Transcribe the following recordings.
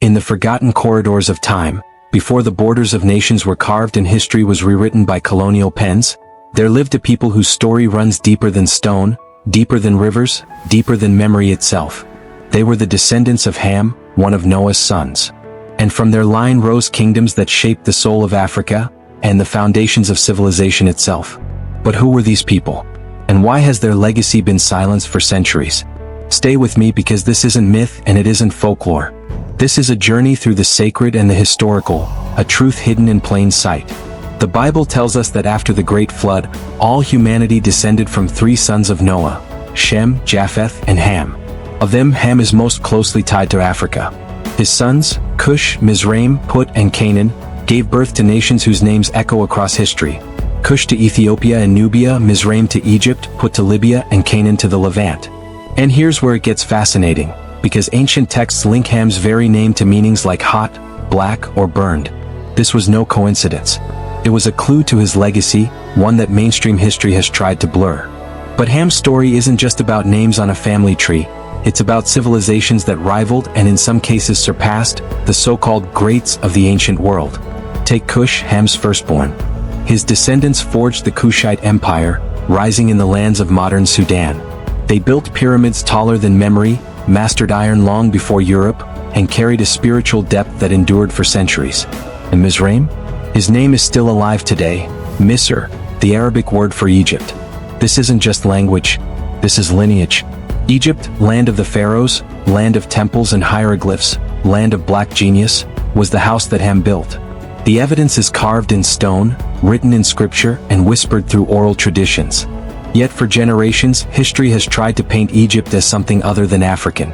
In the forgotten corridors of time, before the borders of nations were carved and history was rewritten by colonial pens, there lived a people whose story runs deeper than stone, deeper than rivers, deeper than memory itself. They were the descendants of Ham, one of Noah's sons. And from their line rose kingdoms that shaped the soul of Africa, and the foundations of civilization itself. But who were these people? And why has their legacy been silenced for centuries? Stay with me because this isn't myth and it isn't folklore. This is a journey through the sacred and the historical, a truth hidden in plain sight. The Bible tells us that after the Great Flood, all humanity descended from three sons of Noah, Shem, Japheth, and Ham. Of them, Ham is most closely tied to Africa. His sons, Kush, Mizraim, Put, and Canaan, gave birth to nations whose names echo across history. Kush to Ethiopia and Nubia, Mizraim to Egypt, Put to Libya, and Canaan to the Levant. And here's where it gets fascinating, because ancient texts link Ham's very name to meanings like hot, black, or burned. This was no coincidence. It was a clue to his legacy, one that mainstream history has tried to blur. But Ham's story isn't just about names on a family tree. It's about civilizations that rivaled and in some cases surpassed the so-called greats of the ancient world. Take Kush, Ham's firstborn. His descendants forged the Kushite Empire, rising in the lands of modern Sudan. They built pyramids taller than memory, mastered iron long before Europe, and carried a spiritual depth that endured for centuries. And Mizraim? His name is still alive today, Misr, the Arabic word for Egypt. This isn't just language, this is lineage. Egypt, land of the pharaohs, land of temples and hieroglyphs, land of black genius, was the house that Ham built. The evidence is carved in stone, written in scripture, and whispered through oral traditions. Yet for generations, history has tried to paint Egypt as something other than African.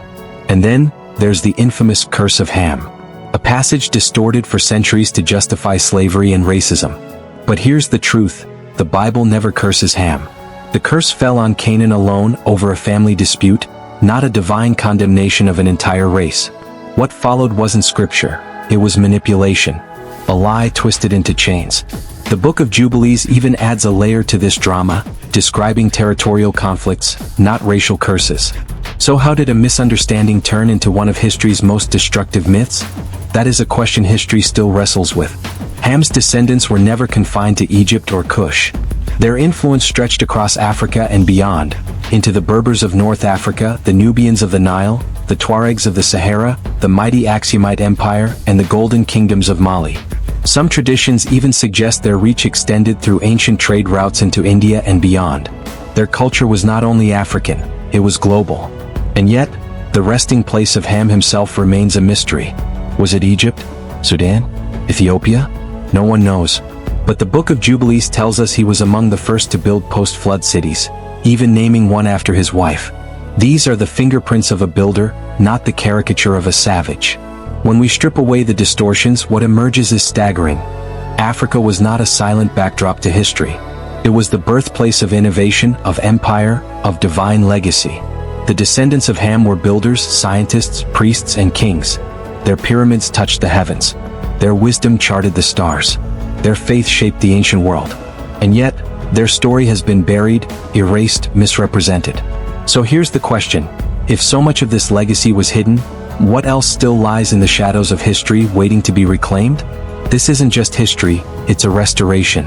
And then, there's the infamous Curse of Ham. A passage distorted for centuries to justify slavery and racism. But here's the truth, the Bible never curses Ham. The curse fell on Canaan alone over a family dispute, not a divine condemnation of an entire race. What followed wasn't scripture, it was manipulation. A lie twisted into chains. The Book of Jubilees even adds a layer to this drama, describing territorial conflicts, not racial curses. So how did a misunderstanding turn into one of history's most destructive myths? That is a question history still wrestles with. Ham's descendants were never confined to Egypt or Kush. Their influence stretched across Africa and beyond, into the Berbers of North Africa, the Nubians of the Nile, the Tuaregs of the Sahara, the mighty Axumite Empire, and the Golden Kingdoms of Mali. Some traditions even suggest their reach extended through ancient trade routes into India and beyond. Their culture was not only African, it was global. And yet, the resting place of Ham himself remains a mystery. Was it Egypt? Sudan? Ethiopia? No one knows. But the Book of Jubilees tells us he was among the first to build post-flood cities, even naming one after his wife. These are the fingerprints of a builder, not the caricature of a savage. When we strip away the distortions, what emerges is staggering. Africa was not a silent backdrop to history. It was the birthplace of innovation, of empire, of divine legacy. The descendants of Ham were builders, scientists, priests, and kings. Their pyramids touched the heavens. Their wisdom charted the stars. Their faith shaped the ancient world. And yet, their story has been buried, erased, misrepresented. So here's the question. If so much of this legacy was hidden, what else still lies in the shadows of history waiting to be reclaimed? This isn't just history, it's a restoration.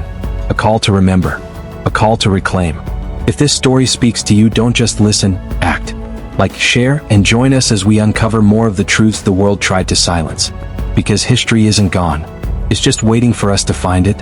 A call to remember. A call to reclaim. If this story speaks to you, don't just listen, act. Like, share, and join us as we uncover more of the truths the world tried to silence. Because history isn't gone. It's just waiting for us to find it,